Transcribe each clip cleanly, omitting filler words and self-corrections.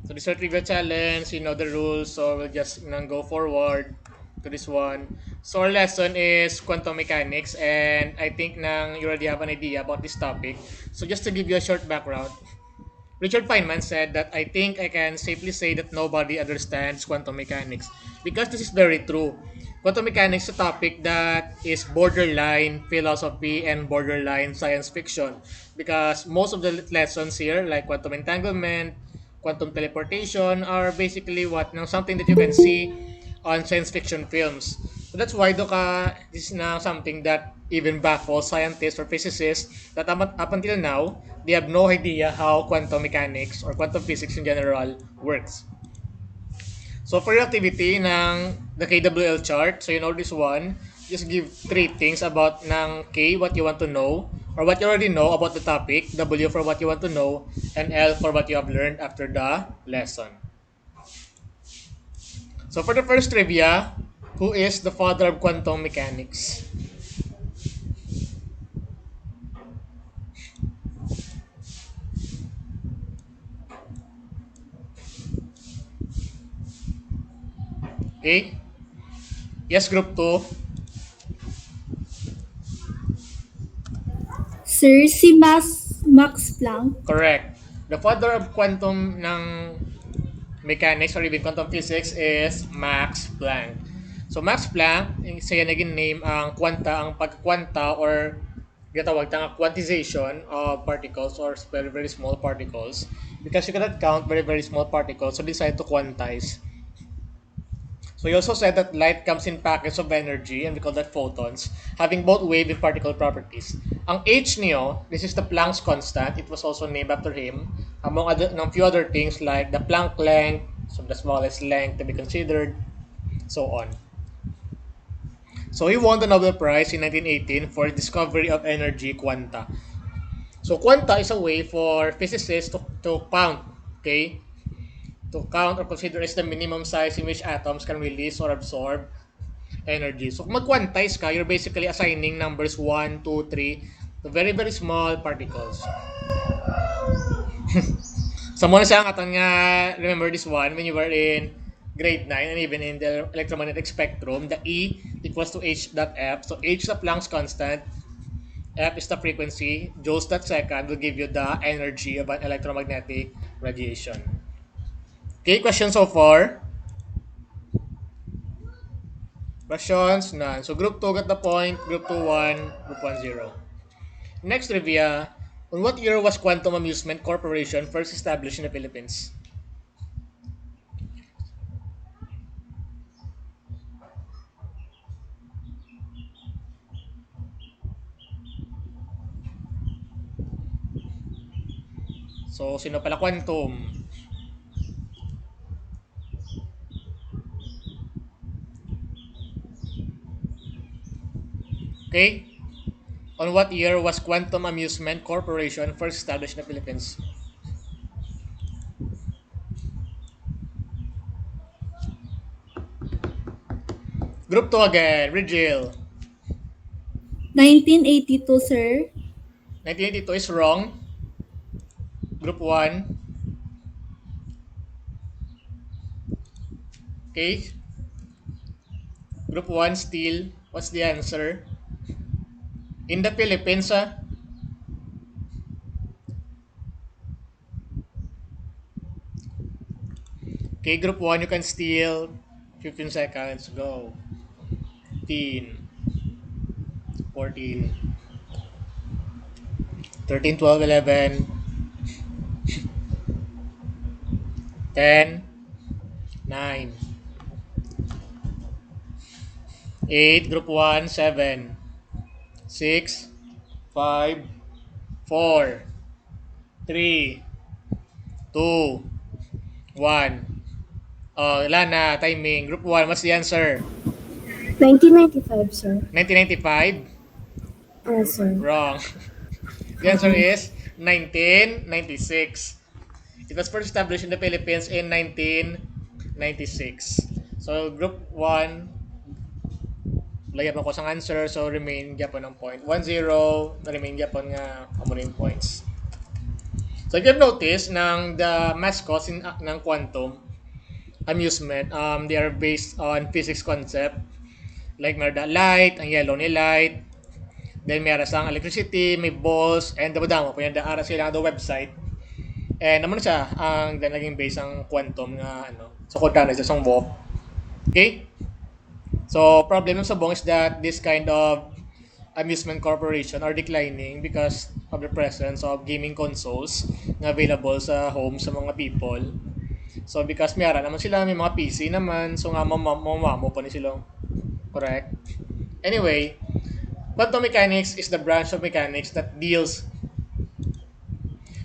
So this is our trivia challenge, you know the rules, so we'll just go forward to this one. So our lesson is quantum mechanics, and I think you already have an idea about this topic. So just to give you a short background, Richard Feynman said that I think I can safely say that nobody understands quantum mechanics because this is very true. Quantum mechanics is a topic that is borderline philosophy and borderline science fiction because most of the lessons here, like quantum entanglement, quantum teleportation, are basically something that you can see on science fiction films. So that's why this is now something that even baffles scientists or physicists that up until now, they have no idea how quantum mechanics or quantum physics in general works. So for your activity ng the KWL chart, so you know this one, just give three things about ng K, what you want to know, or what you already know about the topic, W for what you want to know, and L for what you have learned after the lesson. So for the first trivia, who is the father of quantum mechanics? Okay? Yes, group 2. Sir, si Max Planck. Correct. The father of quantum ng mechanics or even quantum physics is Max Planck. So Max Planck, siya naging name ang pagkwanta or gatawag tanga quantization of particles or very very small particles because you cannot count very very small particles so decide to quantize. So he also said that light comes in packets of energy and we call that photons, having both wave and particle properties. Ang H niyo, this is the Planck's constant. It was also named after him, among few other things like the Planck length, so the smallest length to be considered, so on. So he won the Nobel Prize in 1918 for the discovery of energy quanta. So quanta is a way for physicists to count, okay? To count or consider as the minimum size in which atoms can release or absorb energy. So kung mag-quantize ka, you're basically assigning numbers 1, 2, 3 to very, very small particles. So muna siya ang atong nga, remember this one, when you were in grade 9 and even in the electromagnetic spectrum, the E equals to h dot f. So h is the Planck's constant, f is the frequency, joules per second will give you the energy of an electromagnetic radiation. Okay, question so far? Questions? None. So group 2 got the point, group 2 1, group 1 0. Next trivia, on what year was Quantum Amusement Corporation first established in the Philippines? So, sino pala Quantum? Okay? On what year was Quantum Amusement Corporation first established in the Philippines? Group 2 again, Rigel. 1982, sir. 1982 is wrong. Group 1. Okay? Group 1 still. What's the answer? In the Philippines, Okay, group 1, you can steal 15 seconds. Go. 15, 14, 13, 12, 11, 10, 9, 8, group 1, 7, 6, 5, 4, 3, 2, 1. Oh, wala na. Timing. Group 1, what's the answer? 1995, sir. 1995? Sir. Wrong. The answer is 1996. It was first established in the Philippines in 1996. So, group 1, lagyan mo ko sang answer. So, remain gyapon ng point. 1-0, na remain gyapon nga amo rin points. So if you've noticed, ng the mascots ng quantum amusement, they are based on physics concept. Like meron da light, ang yellow ni light, then meron sang electricity, may balls, and damo-damo po yan da ara sila ang website. And naman siya ang naging base ang quantum nga ano. So kung sa isang walk. Okay? So problem sa bong is that this kind of amusement corporation are declining because of the presence of gaming consoles na available sa home sa mga people. So because mayara naman sila, may mga PC naman, so nga mamamo pa ni sila. Correct? Anyway, quantum mechanics is the branch of mechanics that deals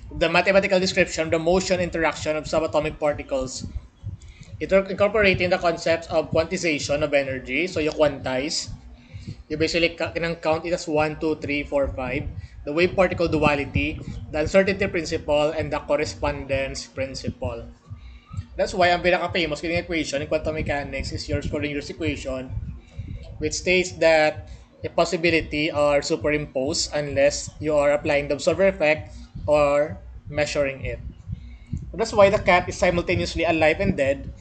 with the mathematical description of the motion interaction of subatomic particles. It incorporating the concepts of quantization of energy, so you quantize. You basically can count it as 1, 2, 3, 4, 5. The wave particle duality, the uncertainty principle, and the correspondence principle. That's why ang pinaka-famous kining equation in quantum mechanics is your Schrodinger's equation, which states that a possibility are superimposed unless you are applying the observer effect or measuring it. That's why the cat is simultaneously alive and dead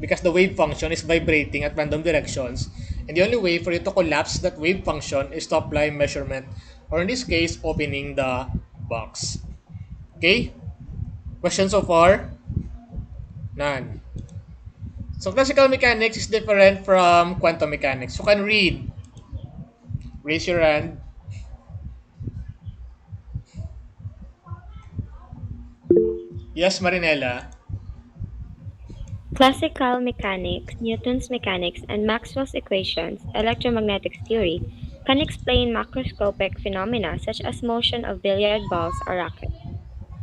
because the wave function is vibrating at random directions, and the only way for you to collapse that wave function is to apply measurement, or in this case, opening the box. Okay? Question so far? None. So classical mechanics is different from quantum mechanics. You can read. Raise your hand. Yes, Marinella. Classical mechanics, Newton's mechanics, and Maxwell's equations, electromagnetic theory, can explain macroscopic phenomena such as motion of billiard balls or rockets.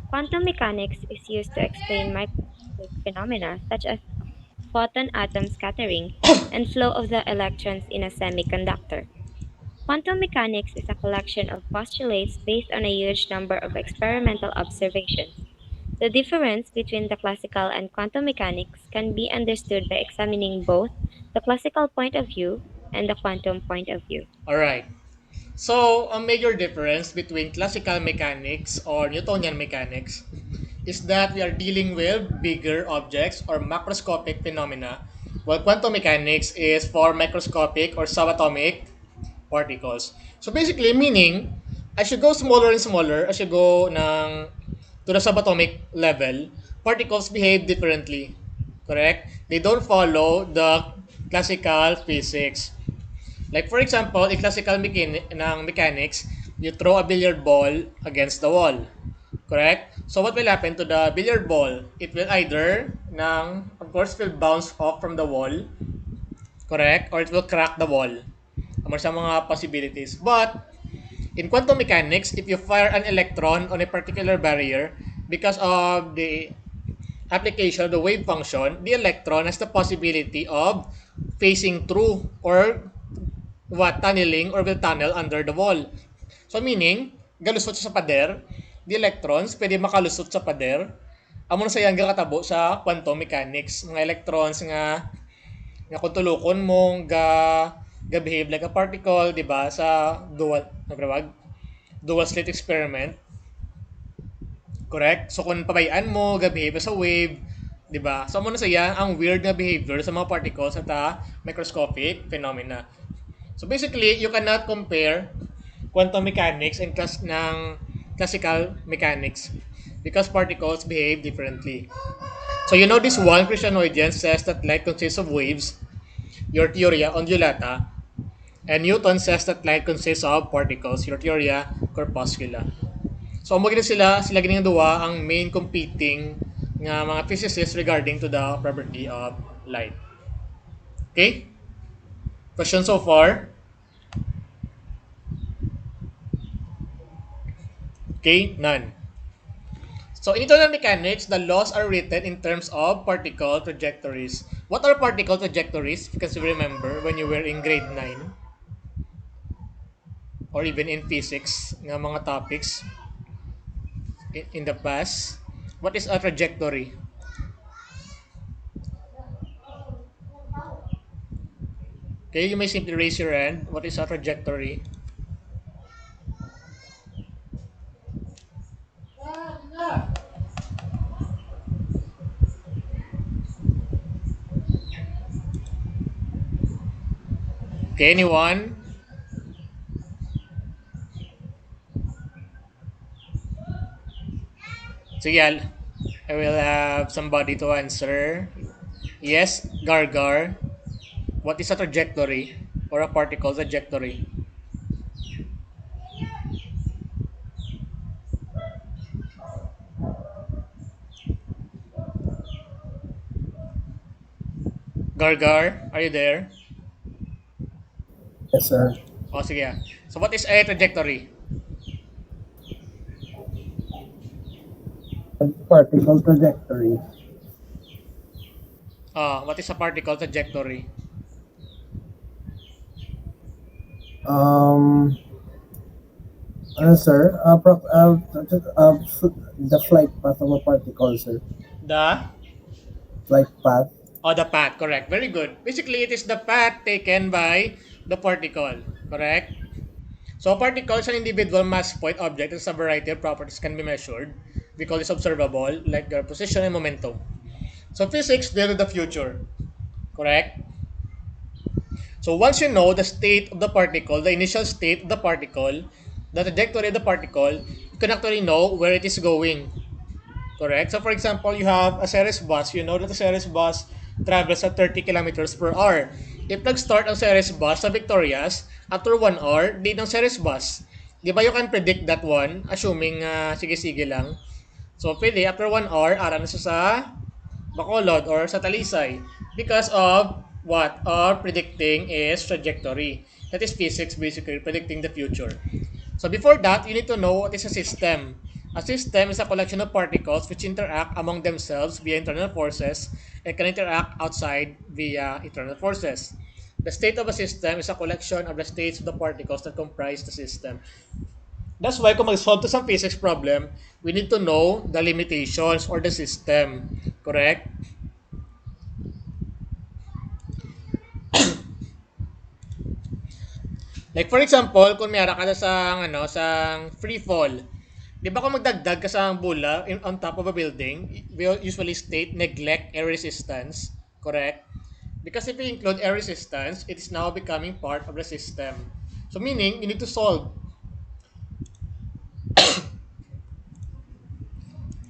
Quantum mechanics is used to explain microscopic phenomena such as photon atom scattering and flow of the electrons in a semiconductor. Quantum mechanics is a collection of postulates based on a huge number of experimental observations. The difference between the classical and quantum mechanics can be understood by examining both the classical point of view and the quantum point of view. Alright. So, a major difference between classical mechanics or Newtonian mechanics is that we are dealing with bigger objects or macroscopic phenomena, while quantum mechanics is for microscopic or subatomic particles. So basically, meaning, as you go smaller and smaller, as you go to the subatomic level, particles behave differently. Correct? They don't follow the classical physics. Like for example, in classical mechanics, you throw a billiard ball against the wall. Correct? So what will happen to the billiard ball? It will either, of course, will bounce off from the wall. Correct? Or it will crack the wall. Among sa mga possibilities. But, in quantum mechanics, if you fire an electron on a particular barrier, because of the application of the wave function, the electron has the possibility of facing through or tunneling or will tunnel under the wall. So meaning, galusot siya sa pader, the electrons pwede makalusot sa pader. Amo na sayang katabo sa quantum mechanics, mga electrons nga kung tulukon mo ga behave like a particle, di ba? Sa dual slit experiment. Correct? So kung pabayaan mo, ga-behave sa wave, di ba? So mo na saya ang weird na behavior sa mga particles at microscopic phenomena. So basically, you cannot compare quantum mechanics and classical mechanics because particles behave differently. So you know this one, Christianoidian says that light consists of waves, your theoria undulata, and Newton says that light consists of particles, your theoria corpuscula. So amo gid sila gining duwa ang main competing nga mga physicists regarding to the property of light. Okay? Question so far? Okay, none. So in internal mechanics, the laws are written in terms of particle trajectories. What are particle trajectories? If you can still remember when you were in grade 9 or even in physics nga mga topics in the past. What is a trajectory? Okay, you may simply raise your hand. What is a trajectory? Okay, anyone? So yeah, I will have somebody to answer. Yes, Gargar. What is a trajectory or a particle trajectory? Gargar, are you there? Yes, sir. O sige. So what is a trajectory? Particle trajectory. What is a particle trajectory? Um, sir, the flight path of a particle, sir. The Flight path. the path, correct. Very good. Basically, it is the path taken by the particle, correct? So a particle is an individual mass point object and a variety of properties can be measured. We call this observable, like their position and momentum. So physics deal with the future, correct? So once you know the state of the particle, the initial state of the particle, the trajectory of the particle, you can actually know where it is going. Correct? So for example, you have a series bus. You know that the series bus travels at 30 kilometers per hour. If nag-start ang series bus sa Victorias, after 1 hour, di ng series bus. Di ba you can predict that one, assuming sige-sige lang. So pwede, after 1 hour, ara na siya sa Bacolod or sa Talisay. Because of what? Or predicting is trajectory. That is physics, basically, predicting the future. So before that, you need to know what is a system. A system is a collection of particles which interact among themselves via internal forces and can interact outside via internal forces. The state of a system is a collection of the states of the particles that comprise the system. That's why kung mag-solve to some physics problem, we need to know the limitations or the system. Correct? Like for example, kung may ara ka na sa sa free fall, 'di ba kung magdagdag ka sa bola on top of a building, we usually state neglect air resistance, correct? Because if you include air resistance, it is now becoming part of the system. So meaning, you need to solve.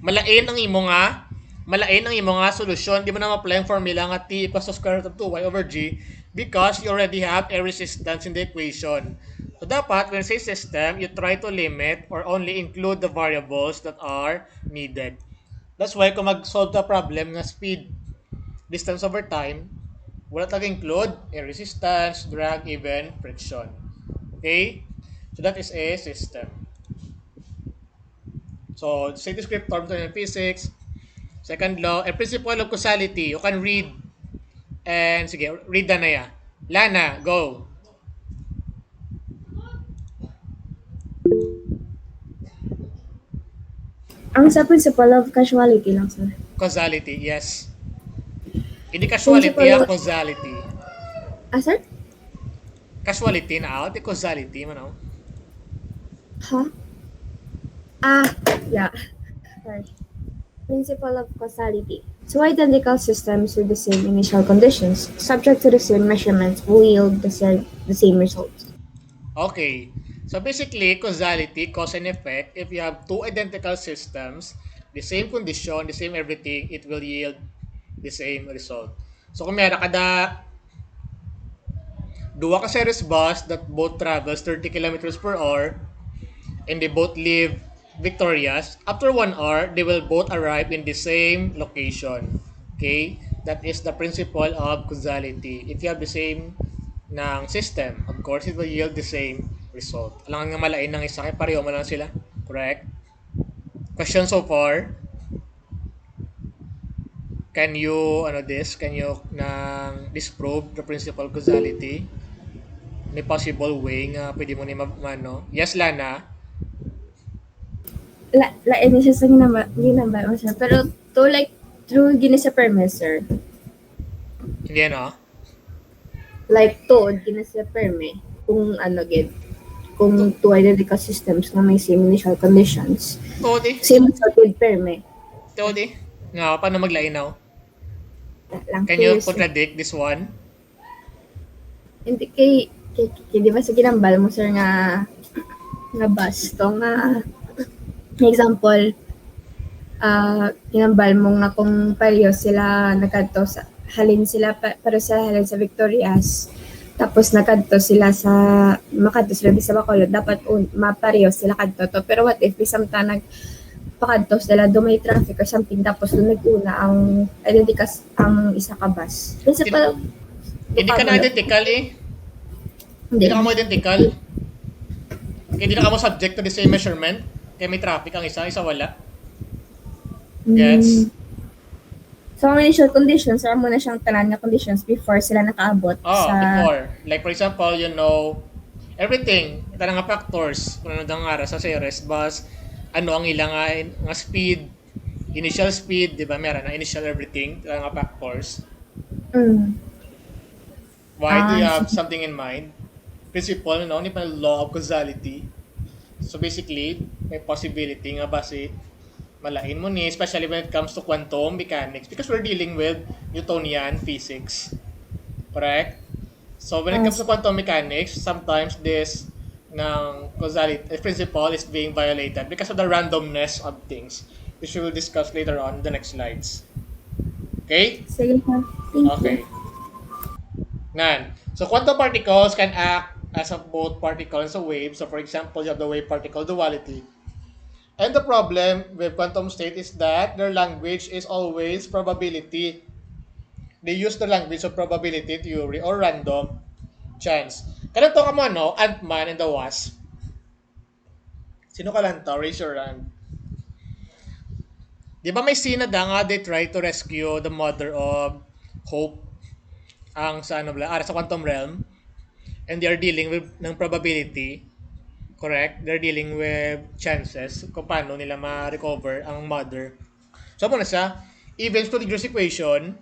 Malain ang imo nga malain ang imo nga solusyon, di mo na ma-apply ang formula nga t equals to square root of 2y over g because you already have air resistance in the equation. So dapat when say system, you try to limit or only include the variables that are needed. That's why kung mag-solve the problem nga speed, distance over time, wala tag-include air resistance, drag, even friction. Okay? So that is a system. So, say descriptor terms in physics. Second law, a principle of causality. You can read and sige, read na ya. Lana, go. Ang sa principle of causality lang, sir. Causality, yes. Hindi casualty, Principle of... causality. Sir? Casualty na out, causality, mano. Ha? Yeah. Sorry. Principle of causality. Two identical systems with the same initial conditions, subject to the same measurements, will yield the same results. Okay. So basically, causality, cause and effect, if you have two identical systems, the same condition, the same everything, it will yield the same result. So kung meron kada duwa ka series bus that both travels 30 kilometers per hour and they both live victorious, after 1 hour, they will both arrive in the same location. Okay? That is the principle of causality. If you have the same ng system, of course, it will yield the same result. Alangan nga malain ng isa, kaya pareho mo lang sila. Correct? Question so far? Can you, can you nang disprove the principle of causality? May possible way nga pwede mo ni Yes, Lana? Lain siya sa ginamba mo, sir. Pero to like through gini sa premise, sir. Hindi ano? Like to gini sa perme kung gid kung two identical systems nga may same initial conditions. Todi. Same sa with perme. Todi. Nga, paano maglainaw? Lang Can you curious, sir. contradict this one? Hindi kay Di ba sa ginambal mo, sir, nga bus to nga example, ginambal mo nga kung pareho sila nagkadto sa pero sa halin sa Victorias, tapos nakadto sila sa makadto sila di sa Bacolod, dapat mapareho sila kadto to. Pero what if bisamta pakadto sila do may traffic or something, tapos doon nag-una ang identikas ang isa ka bus. Principal, Hindi ka na identical eh. Hindi hindi. na ka mo identical. Kaya hindi na ka mo subject to the same measurement. Kaya may traffic ang isa, isa wala. Gets? So, ang initial conditions, or muna siyang tanan nga conditions before sila nakaabot Oh, sa... before. Like for example, you know, everything. Ito na nga factors. Kung ano daw nga sa series bus, ano ang ilang nga speed, initial speed, di ba? Meron na initial everything. Ito nga factors. Mm. Why do you have something in mind? Principle, no? Hindi pa law of causality. So basically, may possibility nga base malain mo ni, especially when it comes to quantum mechanics, because we're dealing with Newtonian physics. Correct? So when it comes to quantum mechanics, sometimes this ng causality principle is being violated because of the randomness of things, which we will discuss later on in the next slides. Okay? Sige pa. Thank Okay. Nan. So quantum particles can act as a both particle and a wave. So for example, you have the wave particle duality. And the problem with quantum state is that their language is always probability. They use the language of probability theory or random chance. Kanang to ka mo, no? Ant-Man and the Wasp. Sino ka lang to? Raise your hand. Di ba may scene na nga they try to rescue the mother of Hope ang sa ano bla, sa quantum realm, and they are dealing with ng probability. Correct? They're dealing with chances kung paano nila ma-recover ang mother. So, muna siya, even to Legros equation,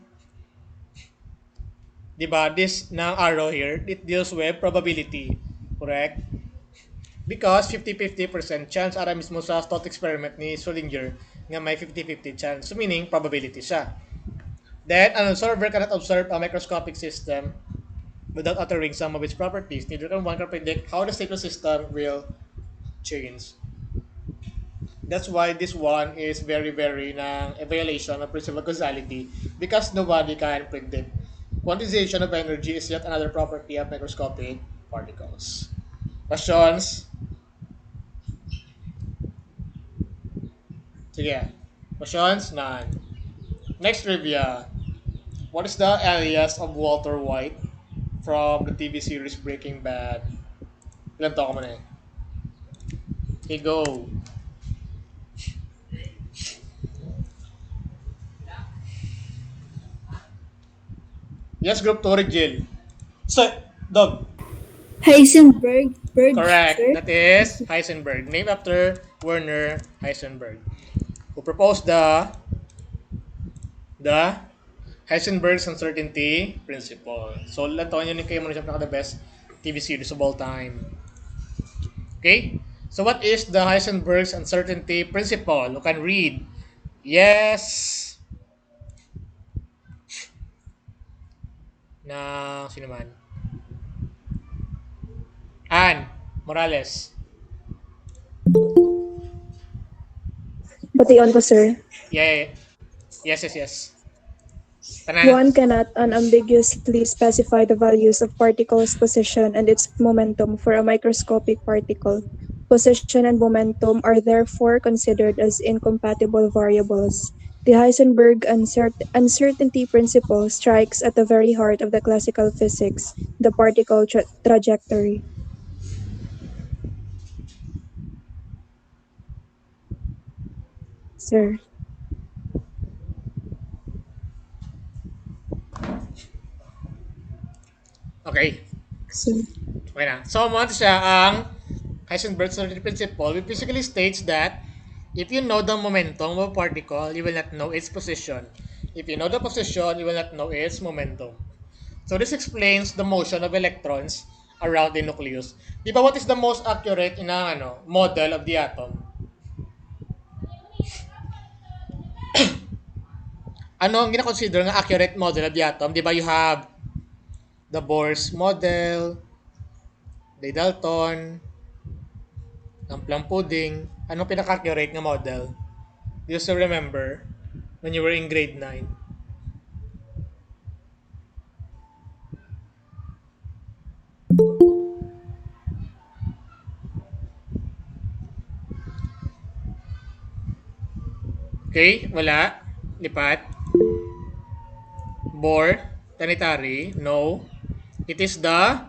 di ba, this na arrow here, it deals with probability. Correct? Because 50-50% chance ara mismo sa thought experiment ni Schrödinger nga may 50-50 chance. So, meaning, probability siya. Then, an observer cannot observe a microscopic system without altering some of its properties. Neither can one can predict how the state of the system will change. That's why this one is very, very a violation of principle of causality, because nobody can predict. Quantization of energy is yet another property of microscopic particles. Questions? Sige. Questions? None. Next trivia. What is the alias of Walter White from the TV series Breaking Bad? Ilan to ako muna eh. Okay, go. Yes, group 2, Jill. So, Dog. Heisenberg, Correct. sir. That is Heisenberg. Named after Werner Heisenberg, who proposed the Heisenberg's uncertainty principle. So, lantawan yun kayo muna siya the best TV series of all time. Okay? So, what is the Heisenberg's uncertainty principle? You can read. Yes. Na, sino man? Anne Morales. Pati on ko, sir. Yeah. Yes. One Tanan. cannot unambiguously specify the values of particle's position and its momentum for a microscopic particle. Position and momentum are therefore considered as incompatible variables. The Heisenberg uncertainty principle strikes at the very heart of the classical physics, the particle trajectory. Sir. Okay. So, Okay na. So, mo siya ang Heisenberg's uncertainty principle, which basically states that if you know the momentum of a particle, you will not know its position. If you know the position, you will not know its momentum. So this explains the motion of electrons around the nucleus. Di ba what is the most accurate model of the atom? Ano ang gina-consider nga accurate model of the atom? Di ba you have the Bohr's model, Day Dalton, ng plum pudding. Anong pinaka-accurate nga model? Do you still remember when you were in grade 9? Okay, wala. Lipat. Bohr, planetary, no. It is the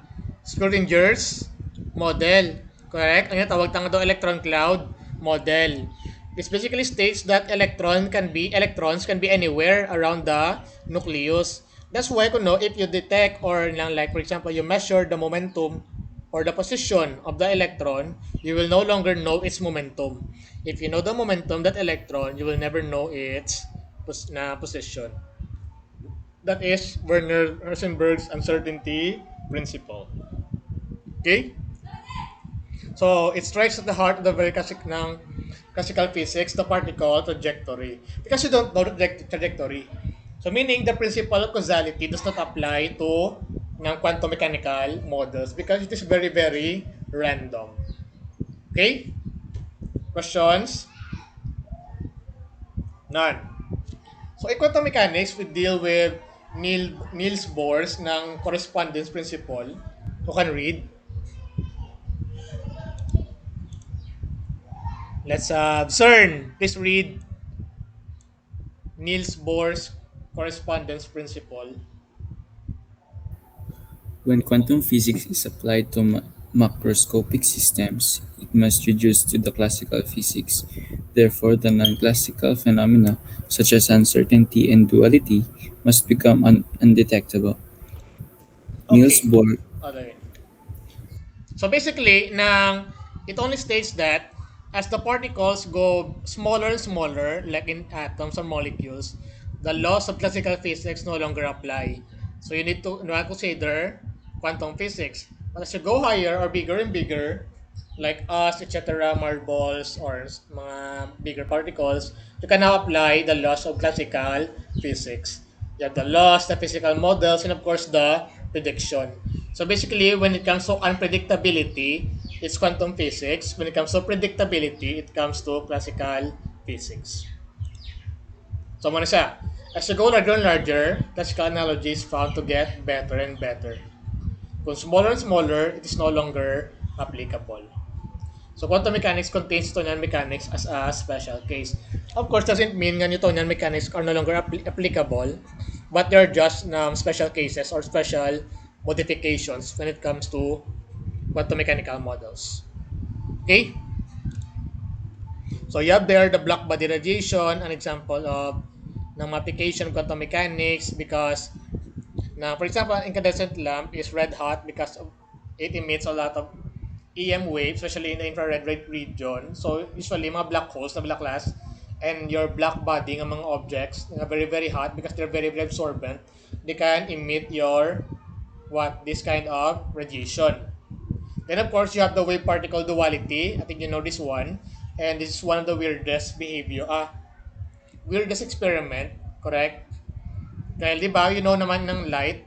Schrodinger's model. Correct? Ang tawag tanga do electron cloud model. This basically states that electrons can be anywhere around the nucleus. That's why kung no, if you detect or lang like for example you measure the momentum or the position of the electron, you will no longer know its momentum. If you know the momentum that electron, you will never know its position. That is Werner Heisenberg's uncertainty principle. Okay? So, it strikes at the heart of the very classical physics, the particle trajectory. Because you don't know the trajectory. So, meaning the principle of causality does not apply to ng quantum mechanical models because it is very, very random. Okay? Questions? None. So, in quantum mechanics, we deal with Niels Bohr's ng correspondence principle. Who can read? Let's CERN. Please read Niels Bohr's correspondence principle. When quantum physics is applied to macroscopic systems, it must reduce to the classical physics. Therefore, the non-classical phenomena, such as uncertainty and duality, must become undetectable. Niels Okay. Bohr Okay. So basically, it only states that as the particles go smaller and smaller, like in atoms or molecules, the laws of classical physics no longer apply. So you need to consider quantum physics. But as you go higher or bigger and bigger, like us, etc., marbles, or mga bigger particles, you can now apply the laws of classical physics. You have the laws, the physical models, and of course the prediction. So basically, when it comes to unpredictability, it's quantum physics. When it comes to predictability, it comes to classical physics. So muna siya. As you go larger and larger, classical analogy is found to get better and better. Kung smaller and smaller, it is no longer applicable. So quantum mechanics contains Newtonian mechanics as a special case. Of course, doesn't mean nga Newtonian mechanics are no longer applicable, but they're just special cases or special modifications when it comes to quantum mechanical models. Okay? So you have there the black body radiation, an example of ng application of quantum mechanics because na for example, incandescent lamp is red hot because it emits a lot of EM waves, especially in the infrared region. So usually mga black holes na black glass and your black body ng mga objects na very very hot because they're very very absorbent, they can emit your this kind of radiation. Then of course you have the wave particle duality. I think you know this one. And this is one of the weirdest weirdest experiment, correct? Dahil di ba, you know naman ng light.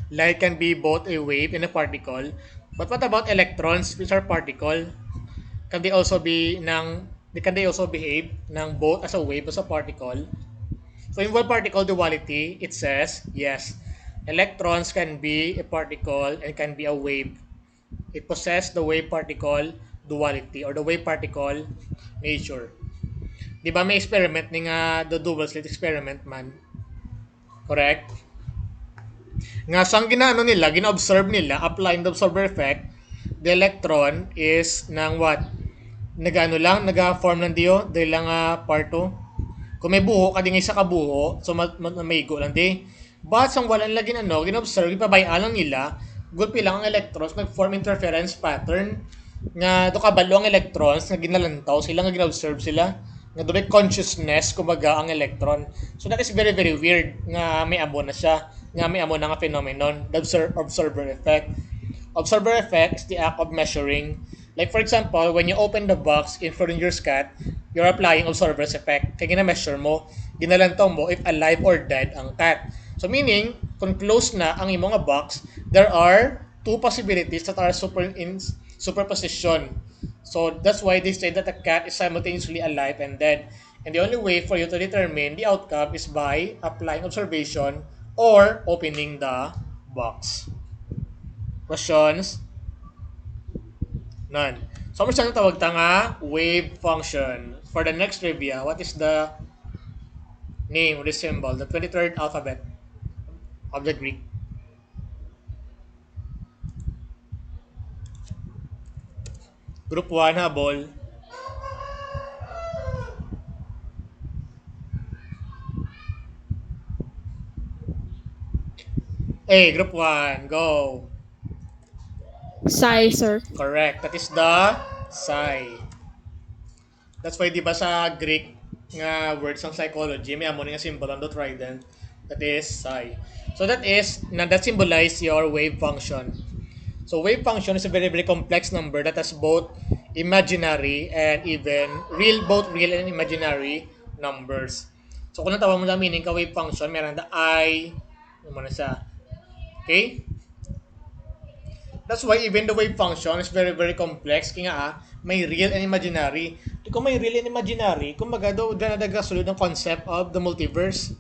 Light can be both a wave and a particle. But what about electrons, which are particle? Can they also behave ng both as a wave as a particle? So in wave particle duality, it says yes, electrons can be a particle and can be a wave. It possesses the wave particle duality or the wave particle nature. Di ba may experiment ni nga the double slit experiment man? Correct? Nga sang gina-observe nila, applying the observer effect, the electron is ng what? Naga-form ng diyo, dahil lang part 2. Kung may buho, kadi nga isa ka buho, so maigo lang di. But sang walang lagi gina-observe, ipabayaan lang nila, gulpi lang ang electrons, mag-form interference pattern, nga do kabalo ang electrons, nga ginalantaw sila, nga gina-observe sila, nga do may consciousness, kumbaga ang electron. So that is very very weird, nga may amo na siya, nga may amo na nga phenomenon, the observer effect. Observer effect is the act of measuring. Like for example, when you open the box in Schrodinger's cat, you're applying observer's effect. Kaya gina-measure mo, ginalantaw mo if alive or dead ang cat. So meaning, kung close na ang imong box, there are two possibilities that are superposition. So that's why they say that a cat is simultaneously alive and dead. And the only way for you to determine the outcome is by applying observation or opening the box. Questions? None. So, ang tawag ta nga wave function. For the next trivia, what is the name of the symbol, the 23rd alphabet of the Greek? Group 1, habol. A, group 1, go. Psi, sir. Correct. That is the psi. That's why, di ba sa Greek nga words ng psychology, may amo nga symbol on the trident. That is psi. So that symbolize your wave function. So wave function is a very, very complex number that has both imaginary and even both real and imaginary numbers. So kung natawag mo na meaning ka wave function, meron the I, ano mo na siya. Okay? That's why even the wave function is very, very complex. Kaya nga, may real and imaginary. Kung may real and imaginary, kumbaga daw nagasulod ng concept of the multiverse.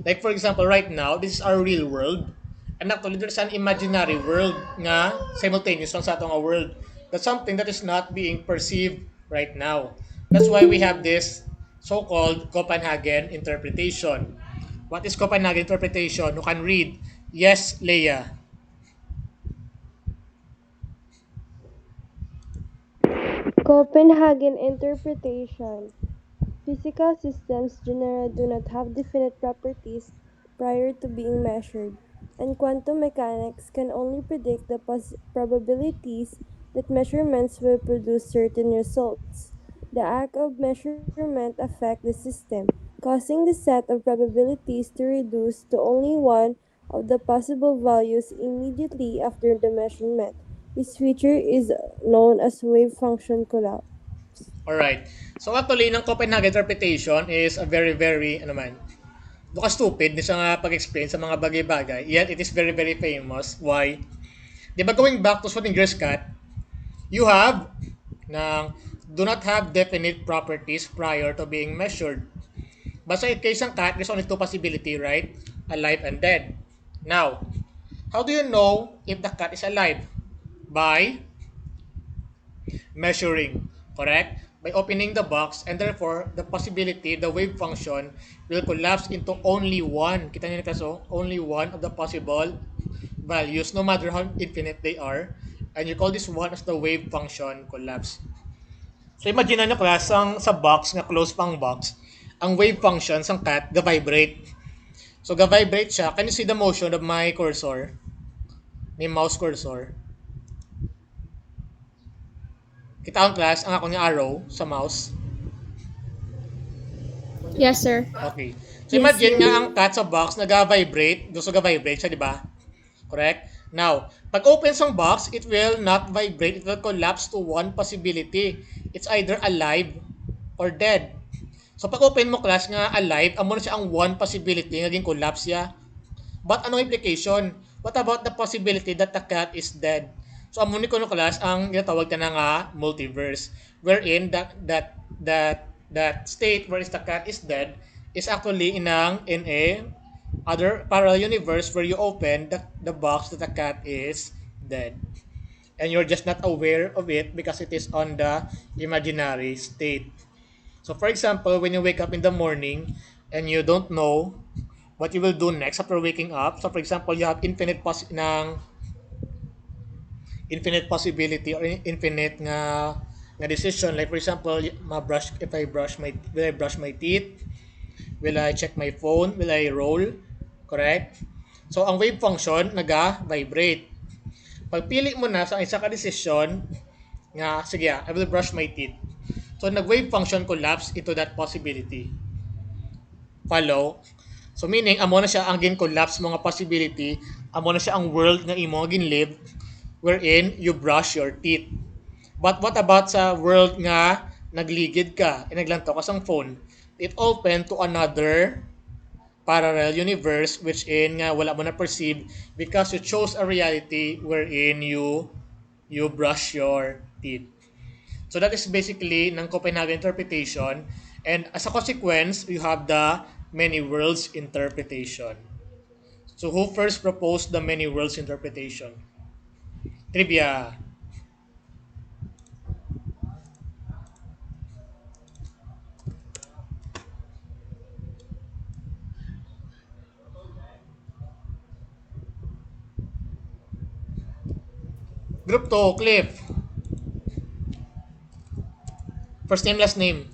Like for example, right now, this is our real world. And actually, there's an imaginary world nga simultaneous lang sa atong world. That's something that is not being perceived right now. That's why we have this so-called Copenhagen interpretation. What is Copenhagen interpretation? You can read. Yes, Leia. Copenhagen interpretation. Physical systems generally do not have definite properties prior to being measured, and quantum mechanics can only predict the probabilities that measurements will produce certain results. The act of measurement affects the system, causing the set of probabilities to reduce to only one of the possible values immediately after the measurement. This feature is known as wave function collapse. Alright. So actually, ng Copenhagen interpretation is a very, very, ano man, duka stupid ni sa nga pag-explain sa mga bagay-bagay. Yet, it is very, very famous. Why? Di ba going back to Schrodinger's cat, you have na do not have definite properties prior to being measured. But sa case ng cat, there's only two possibility, right? Alive and dead. Now, how do you know if the cat is alive? By measuring, correct? By opening the box, and therefore the possibility, the wave function will collapse into only one. Kita niyo kaso, only one of the possible values, no matter how infinite they are. And you call this one as the wave function collapse. So imagine nyo class, sa box, nga close pang box, ang wave function sang cat, ga-vibrate. So ga-vibrate siya. Can you see the motion of my cursor? May mouse cursor. Kita ang class, ang akong arrow sa mouse. Yes, sir. Okay. So imagine nga ang cat sa box nag-vibrate, gusto ga-vibrate siya, di ba? Correct? Now, pag open sang box, it will not vibrate, it will collapse to one possibility. It's either alive or dead. So pag open mo class nga alive, amo na siya ang one possibility naging collapse siya. But anong implication? What about the possibility that the cat is dead? So ang muni ko no class ang ginatawag na nga multiverse, wherein that state where the cat is dead is actually in a other parallel universe where you open the box that the cat is dead. And you're just not aware of it because it is on the imaginary state. So for example, when you wake up in the morning and you don't know what you will do next after waking up. So for example, you have infinite possibility or infinite nga decision. Like for example, ma-brush if I brush my will I brush my teeth? Will I check my phone? Will I roll? Correct? So ang wave function naga-vibrate. Pagpili mo na sa isa ka decision nga sige, I will brush my teeth. So nag-wave function collapse into that possibility. Follow? So meaning amo na siya ang gin-collapse mga possibility, amo na siya ang world nga imo gin-live wherein you brush your teeth. But what about sa world nga nagligid ka, naglantaw ka sang phone? It open to another parallel universe which in nga wala mo na perceive because you chose a reality wherein you brush your teeth. So that is basically ng Copenhagen interpretation, and as a consequence, you have the many worlds interpretation. So who first proposed the many worlds interpretation? Trivia. Group 2, Cliff. First name, last name.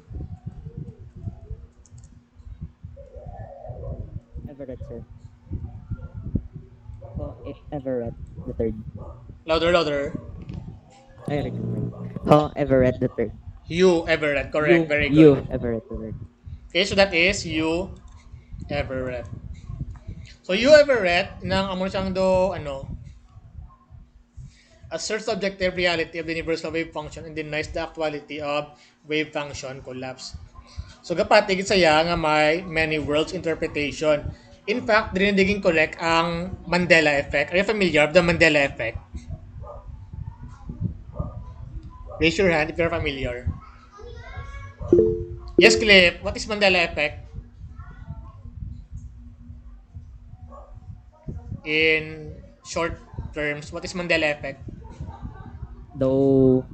Everett, sir. Everett the third. Louder, louder. Ay, record mic. Everett the third. You Everett. Correct. You, Very you, good. Everett the third. Okay, so that is you Everett. So you Everett, nang amo siyang do, asserts the objective reality of the universal wave function and denies the actuality of wave function collapse. So gapatig saya nga may many worlds interpretation. In fact, dinidiging correct ang Mandela effect. Are you familiar with the Mandela effect? Raise your hand if you're familiar. Yes, Cliff. What is Mandela effect? In short terms, what is Mandela effect? Though,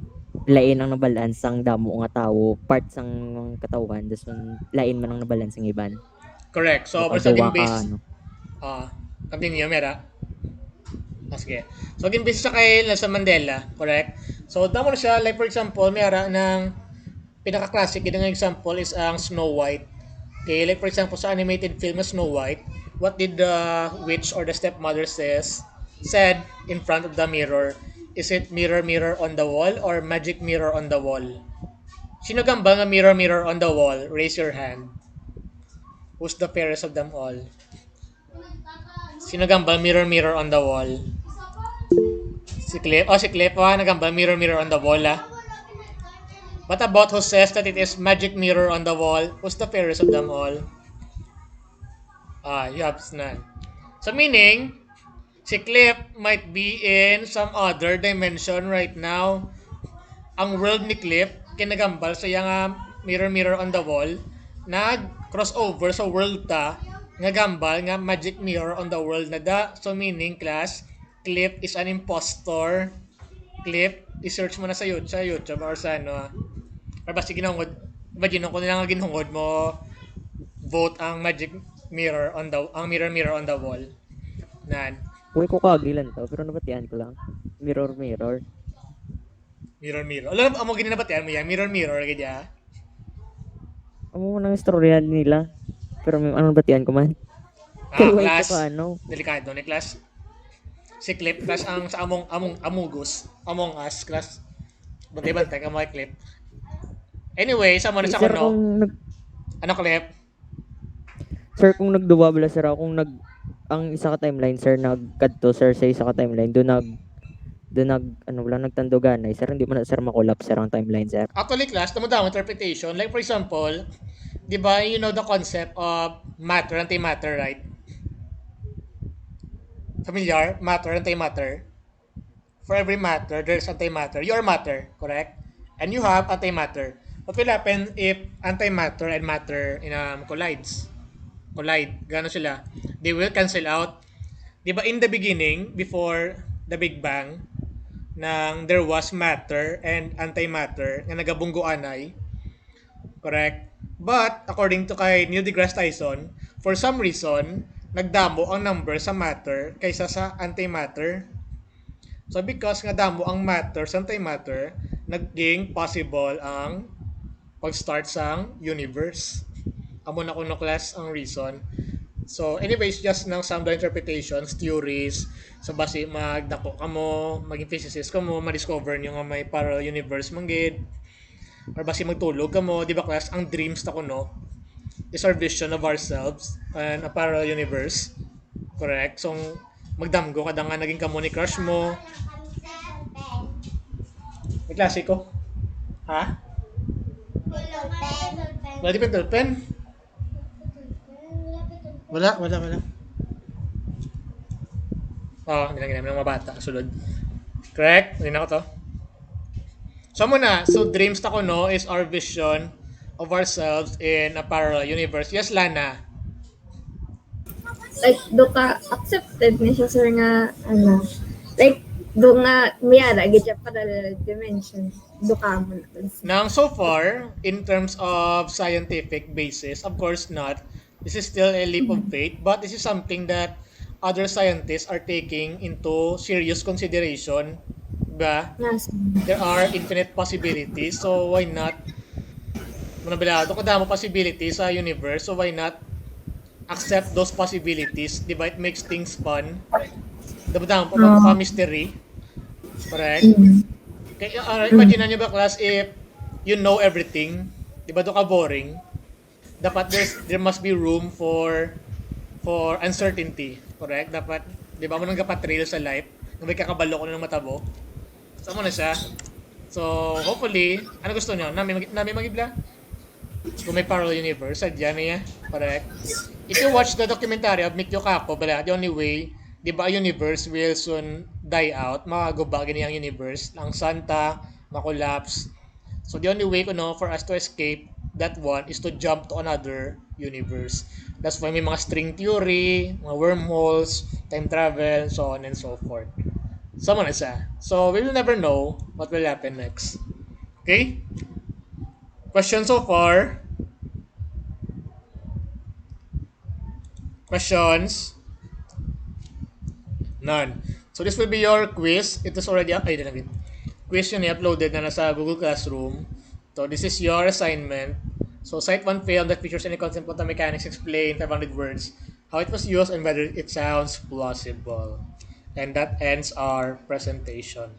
lain ang nabalance ang damo nga tao, parts ang katawan, das lain man ang nabalance ang iban. Correct. So, Baka basta duwa din ka, base, ano. continue, Mera. Sige. So, din base siya kay Nelson Mandela. Correct? So, damo na siya, like for example, Mera, ng pinaka-classic, yun ang example is ang Snow White. Okay, like for example, sa animated film na Snow White, what did the witch or the stepmother said in front of the mirror? Is it mirror, mirror on the wall or magic mirror on the wall? Sino gamba nga mirror, mirror on the wall? Raise your hand. Who's the fairest of them all? Sino gamba mirror, mirror on the wall? Si Cliff. Oh, si Cliff. Nagamba mirror, mirror on the wall, What about who says that it is magic mirror on the wall? Who's the fairest of them all? You have none. So meaning, si Cliff might be in some other dimension right now. Ang world ni Cliff, kinagambal sa yung mirror, mirror on the wall, nag-crossover sa world ta, nga gambal, nga magic mirror on the world na da. So meaning, class, Cliff is an impostor. Cliff, i-search mo na sa YouTube or sa or basta ginungod, imagine ko nila nga ginungod mo, vote ang magic mirror on ang mirror mirror on the wall. Nan. Uy, ko kagilan to, pero nabatian ko lang. Mirror, mirror. Mirror mirror. Alam mo ginabatian mo yan, mirror mirror kaya. Amo nang istorya nila. Pero may anong batian ko man. Kaya Class. ko ano. Delikado ni class. Si Clip class ang sa Among Us class. Bantay-bantay ka mga Clip. Anyway, sa mo na sa Sir, kuno. kung Ano Clip? Sir, kung nagduwa bala sir, kung ang isa ka timeline sir nagkadto sir sa isa ka timeline do nagtandugan sir, hindi mo na sir makolapse sir ang timeline sir. Actually class, tama interpretation. Like for example, di ba you know the concept of matter, antimatter, right? Familiar? Matter, antimatter. For every matter, there's antimatter. You are matter, correct? And you have antimatter. What will happen if antimatter and matter collide? Gano sila? They will cancel out. Di ba in the beginning, before the Big Bang, nang there was matter and antimatter nga nagabunggoanay, correct? But according to kay Neil deGrasse Tyson, for some reason, nagdamo ang number sa matter kaysa sa antimatter. So because nga damo ang matter sa antimatter, naging possible ang pag-start sang universe. Amo na kuno class ang reason. So anyways, just ng some interpretations, theories, so basi magdako ka mo, maging physicist ka mo, ma-discover nyo nga may parallel universe manggid, or basi magtulog ka mo, di ba class, ang dreams ta kuno is our vision of ourselves and a parallel universe. Correct? So magdamgo kada nga naging kamo ni crush mo. May klasiko? Ha? Wala di pencil pen? Wala. Hindi lang ginamit ng mga bata. Sulod. Correct? Hindi na ko to. So muna, so dreams ta ko no is our vision of ourselves in a parallel universe. Yes, Lana. Like, do ka accepted ni siya, sir, nga, ano, like, do nga, miyara, gid siya parallel dimension. Do ka mo na. Now, so far, in terms of scientific basis, of course not. This is still a leap of faith, but this is something that other scientists are taking into serious consideration. Diba? Nasa. There are infinite possibilities, so why not? Manabilado, kadamo possibilities sa universe, so why not accept those possibilities? Diba? It makes things fun. Diba damo pa mystery? Correct? Kaya, imagine nyo ba class if you know everything, di ba do ka boring? Dapat there must be room for uncertainty, correct? Dapat, di ba mo nang kapatrail sa life, nung may kakabalo ko na ng matabo. Sama na siya. So, hopefully, ano gusto nyo? Nami magibla? Kung may parallel universe, sadya niya, correct? If you watch the documentary of Mikyo Kako, bala, the only way, di ba, a universe will soon die out, magaguba ganyan ang universe, ang santa, makollapse. So the only way kuno for us to escape that one is to jump to another universe. That's why may mga string theory, mga wormholes, time travel, so on and so forth. Sama na siya. So we will never know what will happen next. Okay? Question so far? Questions? None. So this will be your quiz. It is already up. Ay, dinagin. Quiz yun uploaded na nasa Google Classroom. So this is your assignment. So cite one film that features any concept of mechanics, explain 500 words, how it was used and whether it sounds plausible. And that ends our presentation.